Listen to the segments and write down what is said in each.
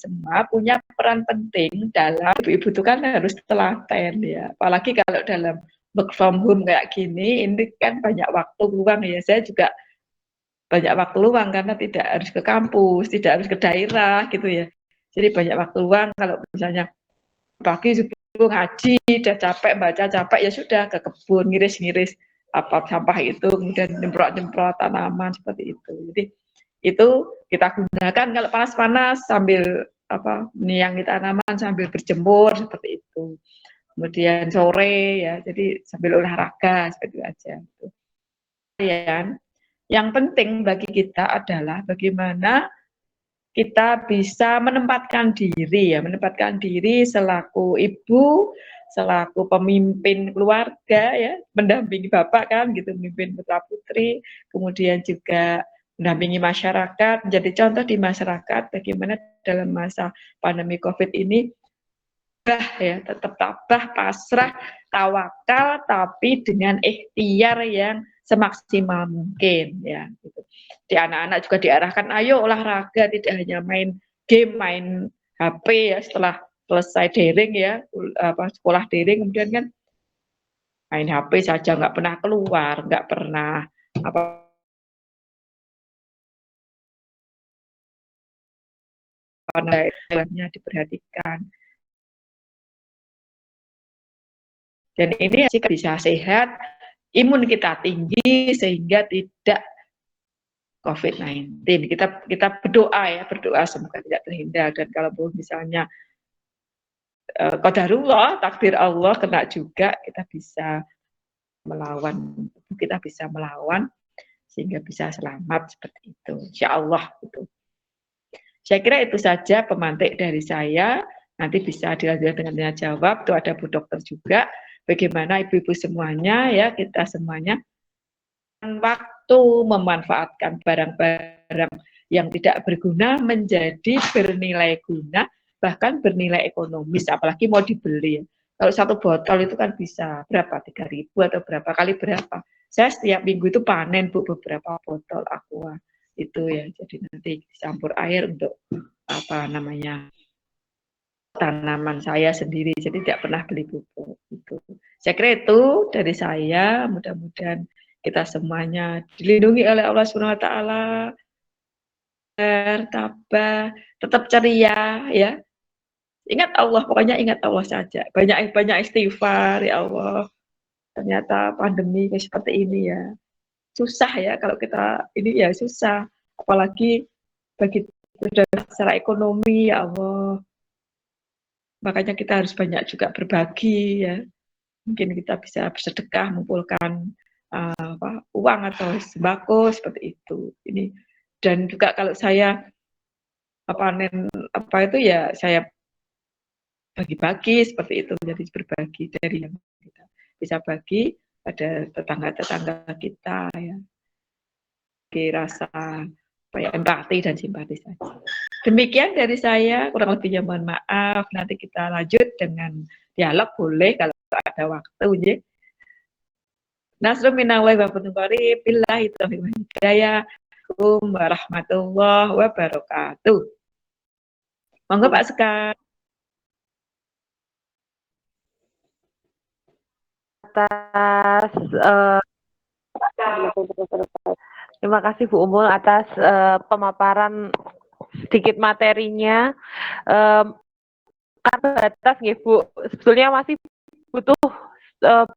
semua punya peran penting dalam ibu-ibu itu kan harus telaten ya. Apalagi kalau dalam work from home kayak gini, ini kan banyak waktu luang ya. Saya juga banyak waktu luang karena tidak harus ke kampus, tidak harus ke daerah gitu ya. Jadi banyak waktu luang kalau misalnya pagi subuh ngaji, udah capek baca capek ya sudah ke kebun ngiris-ngiris apa sampah itu, kemudian nyemprot-nyemprot tanaman seperti itu. Jadi itu kita gunakan kalau panas-panas sambil apa menyiangi tanaman sambil berjemur seperti itu. Kemudian sore ya, jadi sambil olahraga seperti itu aja. Yang penting bagi kita adalah bagaimana kita bisa menempatkan diri ya, menempatkan diri selaku ibu, selaku pemimpin keluarga ya, mendampingi bapak kan gitu, memimpin putra putri, kemudian juga mendampingi masyarakat, menjadi contoh di masyarakat bagaimana dalam masa pandemi Covid ini ya tetap tabah, pasrah, tawakal, tapi dengan ikhtiar yang semaksimal mungkin ya. Gitu. Di anak-anak juga diarahkan, ayo olahraga, tidak hanya main game, main HP ya setelah selesai daring ya, sekolah daring kemudian kan main HP saja, nggak pernah keluar, nggak pernah apa diperhatikan. Dan ini bisa sehat, imun kita tinggi sehingga tidak COVID-19. Kita berdoa semoga tidak terhindar, dan kalau misalnya qadarullah, takdir Allah kena juga, kita bisa melawan, sehingga bisa selamat seperti itu. Insya Allah itu. Saya kira itu saja pemantik dari saya. Nanti bisa dilanjutkan dengan tanya jawab. Itu ada Bu Dokter juga. Bagaimana ibu-ibu semuanya ya, kita semuanya waktu memanfaatkan barang-barang yang tidak berguna menjadi bernilai guna, bahkan bernilai ekonomis, apalagi mau dibeli. Kalau satu botol itu kan bisa berapa, 3.000 atau berapa kali berapa. Saya setiap minggu itu panen Bu beberapa botol aqua itu ya, jadi nanti dicampur air untuk apa namanya tanaman saya sendiri, jadi tidak pernah beli pupuk itu. Saya kira itu dari saya, mudah-mudahan kita semuanya dilindungi oleh Allah Subhanahu wa taala, tabah, tetap ceria ya. Ingat Allah, pokoknya ingat Allah saja. Banyak istighfar ya Allah. Ternyata pandemi kayak seperti ini ya. Susah ya kalau kita ini ya susah. Apalagi bagi secara ekonomi ya Allah. Makanya kita harus banyak juga berbagi ya. Mungkin kita bisa bersedekah, mengumpulkan uang atau sembako seperti itu. Ini dan juga kalau saya panen apa itu ya saya bagi-bagi seperti itu, menjadi berbagi dari yang kita bisa bagi pada tetangga-tetangga kita ya. Rasa empati dan simpati saja. Demikian dari saya, kurang lebihnya mohon maaf. Nanti kita lanjut dengan dialog boleh kalau ada waktu ya. Nasrul minallahi wa barakatuh. Billahi taufiq wal hidayah. Warahmatullahi wabarakatuh. Monggo Pak Sekar. Atas terima kasih Bu Umul atas pemaparan sedikit materinya. Karena batas nggih Bu, sebetulnya masih butuh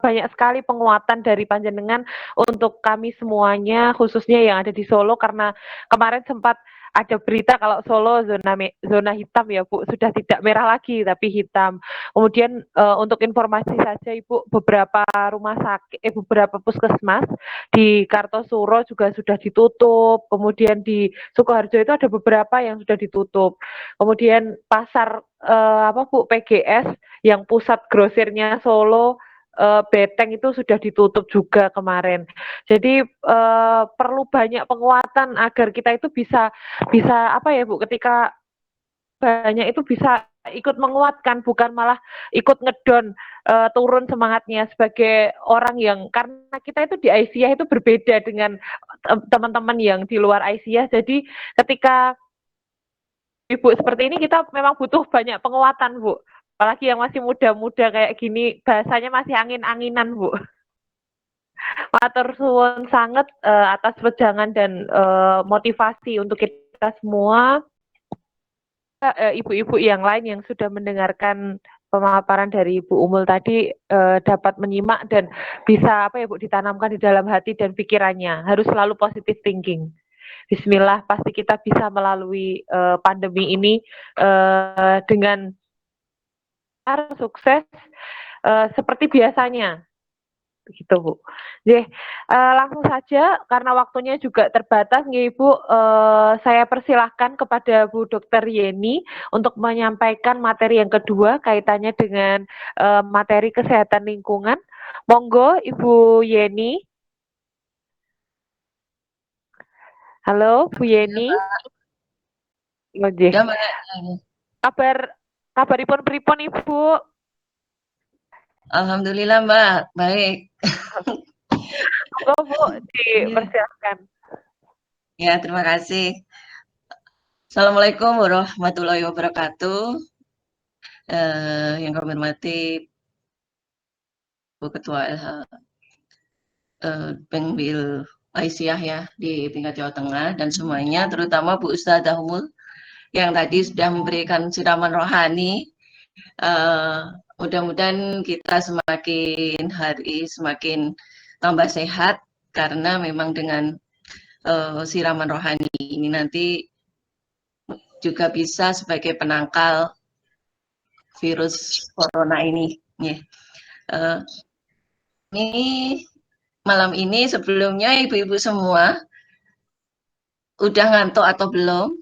banyak sekali penguatan dari panjenengan untuk kami semuanya, khususnya yang ada di Solo, karena kemarin sempat ada berita kalau Solo zona hitam ya Bu, sudah tidak merah lagi tapi hitam. Kemudian untuk informasi saja Ibu, beberapa rumah sakit, beberapa puskesmas di Kartosuro juga sudah ditutup. Kemudian di Sukoharjo itu ada beberapa yang sudah ditutup. Kemudian pasar PGS yang pusat grosirnya Solo, Beteng itu sudah ditutup juga kemarin. Jadi perlu banyak penguatan agar kita itu bisa apa ya Bu, ketika banyak itu bisa ikut menguatkan, bukan malah ikut ngedon, turun semangatnya sebagai orang yang, karena kita itu di Aisyah itu berbeda dengan teman-teman yang di luar Aisyah. Jadi ketika ibu seperti ini kita memang butuh banyak penguatan, Bu. Apalagi yang masih muda-muda kayak gini, bahasanya masih angin-anginan, Bu. Matur suwun sangat atas wejangan dan motivasi untuk kita semua. Ibu-ibu yang lain yang sudah mendengarkan pemaparan dari Ibu Umul tadi dapat menyimak dan bisa apa ya Bu ditanamkan di dalam hati dan pikirannya. Harus selalu positive thinking. Bismillah, pasti kita bisa melalui pandemi ini dengan sukses seperti biasanya. Begitu Bu. Jadi langsung saja karena waktunya juga terbatas, Ibu, saya persilahkan kepada Bu Dr. Yeni untuk menyampaikan materi yang kedua kaitannya dengan materi kesehatan lingkungan. Monggo Ibu Yeni. Halo Bu Yeni. Ya, Mbak. Kabaripun pripun Ibu? Alhamdulillah Mbak, baik. Monggo Bu, dipersilakan. Ya, terima kasih. Assalamualaikum warahmatullahi wabarakatuh. Yang kami hormati Bu Ketua LH Pengbil Aisyah ya di tingkat Jawa Tengah dan semuanya, terutama Bu Ustadzah Umul yang tadi sudah memberikan siraman rohani. Mudah-mudahan kita semakin hari semakin tambah sehat karena memang dengan siraman rohani ini nanti juga bisa sebagai penangkal virus corona ini. Ini malam ini sebelumnya ibu-ibu semua udah ngantuk atau belum?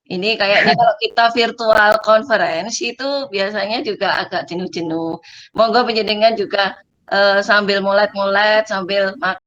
Ini kayaknya kalau kita virtual conference itu biasanya juga agak jenuh-jenuh. Monggo penjenengan juga sambil molet-molet, sambil makan